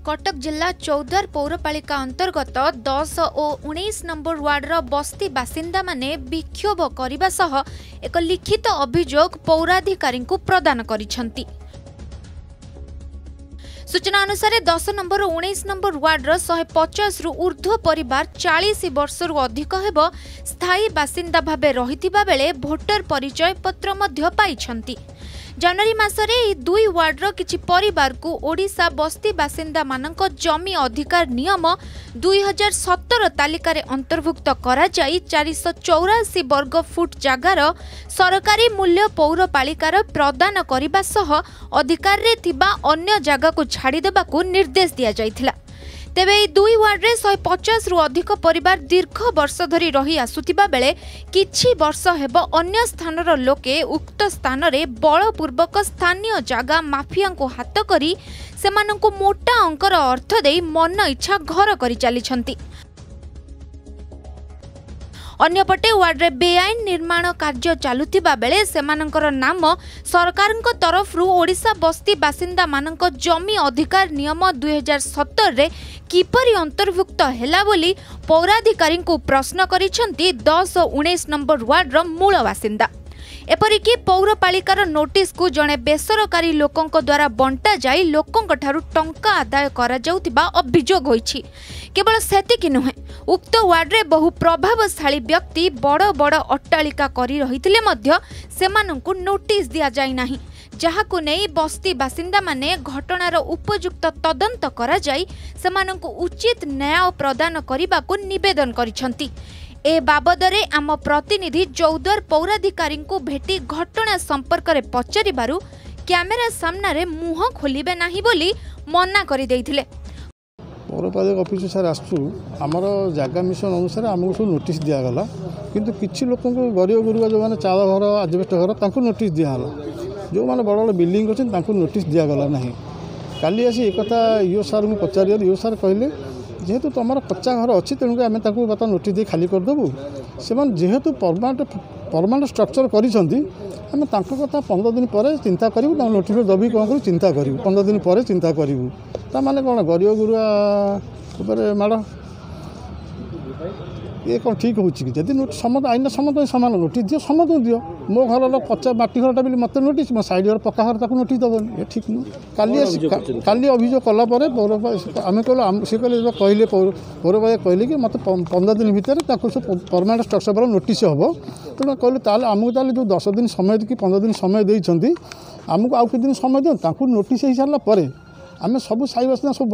कटक जिला चौद्वार पौरपालिका अंतर्गत 10 और 19 नंबर वार्डर बस्ती बासिंदा माने विक्षोभ करने सह एक लिखित अभियोग पौराधिकारी को प्रदान करिसेंती। सूचना अनुसार 10 नंबर और 19 नंबर वार्डर 150 रु ऊर्ध्व परिवार 40 वर्ष रु अधिक हेब स्थायी बासिंदा भाबे रहितिबा बेले भोटर परिचय पत्र मध्य पाइछंती। जनवरी मासरे ई दुई वार्डर किछि परिवार को ओडिशा बस्ती बासिंदा मानक जमी अधिकार नियम 2017 तालिकार अंतर्भुक्त करा जाई 484 वर्ग फुट जगार सरकारी मूल्य पौरपालिकार प्रदान करिबा सह अधिकार रे थिबा अन्य जगह को छाड़ी देबा को निर्देश दिया जाइथिला। तेबे ई दुई वार्ड रे 150 रु अधिक परिवार दीर्घ वर्ष धरी रही आसुथिबा बेले किछि वर्ष हेब अन्य स्थानर लोके उक्त स्थान रे बलपूर्वक स्थानीय जागा माफिया को हाथ करी सेमानंकु मोटा अंकर अर्थ देई मन इच्छा घर करि चलीछंती। अन्यपटे वार्ड रे बेआईन निर्माण कार्य चालुथिबा बेले सेमानंकर नाम सरकारक तरफ ओडिशा बस्ती बासिंदा मानक जमी अधिकार नियम 2017 रे किपरि अंतर्भुक्त हैला बोली पौराधिकारी को प्रश्न करिसेंती 10 और 19 नंबर वार्ड रो मूल बासिंदा। एपरिकी पौरपालिकार नोटिस को जड़े बेसरकारी लोकों द्वारा बंटा जाई लोकों ठारू टंका आदाय करा जाउतिबा अभियोग होईछि। केवल सेतिक नुहे उक्त वार्ड रे बहु प्रभावशाली व्यक्ति बड़ बड़ अट्टालिका करी रहिथिले मध्य सेमानंकु नोटिस दिया जाई नाही, जहाकु नेई बस्ती बासिंदा माने घटनार उपयुक्त तदंत करा जाई सेमानंकु उचित न्याय प्रदान करिबाकु निवेदन करिसंती। ए बाबदरे आम प्रतिनिधि चौद्वार पौराधिकारी को भेटी घटना संपर्क में पचारिबारु कैमेरा सामने मुह खोलिबे नाही बोली मना करि दैथिले। पौरपालिका ऑफिस सर आसु आमर जगह मिशन अनुसार आमको सब नोटिस दिगला, किंतु किसी लोक गरीब गुरुआ जो मैंने चाल घर आजबेस्ट घर नोटिस दिगला, जो मैंने बड़ बड़ बिल्डिंग अच्छे नोटिस दिगला ना। काली आसी एक यो सार को पचार यो सार कहले जेहेतु तुम कच्चा घर अच्छी तेणुक आम बता नोटिस दे खाली करदेबू से जेहेतु परमानेंट स्ट्रक्चर करें कथा 15 दिन पर चिंता करूँ नोटिस दबी कौन करूँ चिंता करूँ 15 दिन पर चिंता करूँ ताने कौन गरीब गुरुआ माड़ ये कौन ठीक हो जदि समस्त आईन समस्त सामान नोटिस दियो समस्त दियो मो घर कच्चा माटी घरटा भी मत नोटिस मो साइड घर पक्का घर ताको नोटिस दबन ये ठीक नुह। काली अभियोग कला आम कहल सी कहले पौरपालिका कहले कि मत 15 दिन भितर परमानेंट स्ट्रक्चर वाला नोटिस हम तेणु कहले ताले आमको ताले जो 10 दिन समय कि 15 दिन समय देइछंती आमको आउ दिन समय दियो नोटिस हो सारा पर आम सब साई बासिंदा सब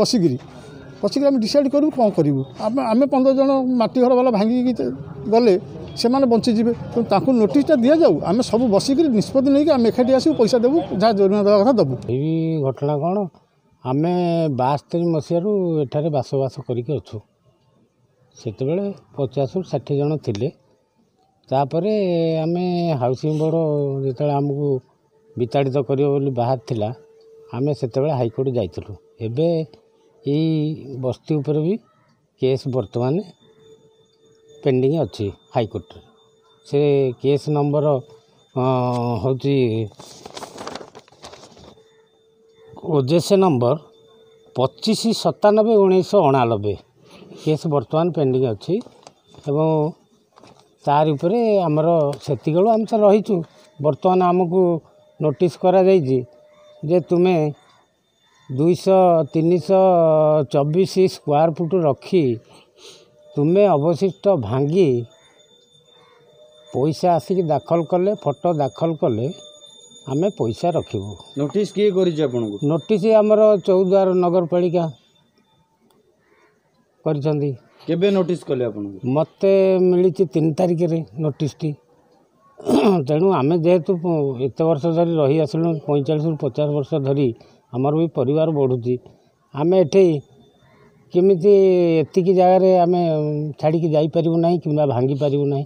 बसिकी आम डिसाइड करूँ कौन करूँ आम 15 जन माटी घर वाला भांगी गले से मैंने बंचीजे तो नोटिसटा दि जाऊ आम सब बसिक निष्पत्ति नहीं आम एकाठी आसू पैसा देवु जहाँ जोरिमाना देवा कथा देवु। यही घटना कौन आम 72 मसीह एठारे बासबास करके अच्छु से 50 ରୁ 60 जन थिले तापरे आम हाउसिंग बोर्ड जो आमको विताड़ित कर बाहर थिला आम से हाईकोर्ट जाइलु। एबे यही बस्ती उपर भी केस वर्तमान पेंडिंग अच्छी हाईकोर्ट से केस नंबर हूँ ओजेसे नंबर 2597/1999 केस वर्तमान पेंडिंग अच्छी एवं तार उपरे आमर सेतिक आम तो रहीचु वर्तमान आमको नोटिस करा जाइए जे तुम्हें 200-324 स्क्वायर फुट रखी तुम्हें अवशिष्ट भांगी पैसा आसिक दाखल कले फोटो दाखल कले आम पैसा रखिबू। नोटिस किए करिछ नोटिस आमर चौद्वार नगरपालिका करिसंदी। केबे नोटिस कले आपन मते मिली 3 तारिख रे नोटिस टी तेणु आम जेहेतु एत वर्ष धरी रही आसलु 45 ରୁ 50 वर्ष धरी आमर भी परिवार बढ़ुची आम एठे केमिति एतिकी जगार आम छाड़ी जापरू ना कि भांगी पारू ना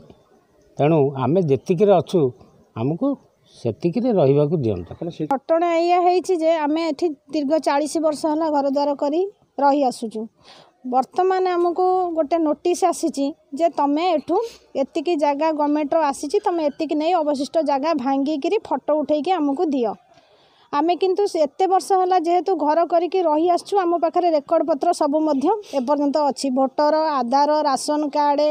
तेणु आम जेतिक अच्छु आमको सेतिक रहा दिंता। घटना ये आम एठी दीर्घ 40 वर्ष है घर द्वार कर रही आसुचु वर्तमान आमको गोटे नोटिस आसी जे तुम एठू एतिकी जगह गवर्नमेंट आसी तुम एतिकी नहीं अवशिष्ट जगह भांगिकी फोटो उठेकी आमको दियो आमे किंतु एते वर्ष होला जेहेतु घर करिकी रही आसछु आम पाखरे रेकर्ड पत्र सब मध्य एपर्यंत अच्छी भोटर आधार राशन कार्ड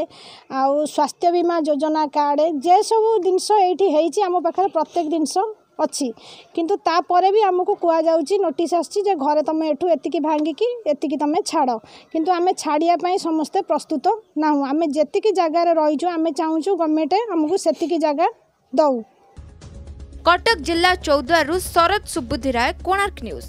आउ स्वास्थ्य बीमा योजना कार्ड जे सब जिनस ये आम पाखरे प्रत्येक जिनस अच्छी किंतु तापर भी आमको कह जाउची नोटिस आछि जे घरे तुम एठू एतिकी भांगिकी एतिकी तुम छाड़ किंतु आमे छाड़िया पई समस्ते प्रस्तुत नाहु आमे जेतिकी जगह रे रहिजु आमे चाहूछु गवर्नमेंट हमको सेतिकी जगह दउ। कटक जिला चौद्वारू शरद सुबुद्धि राय, कोणार्क न्यूज।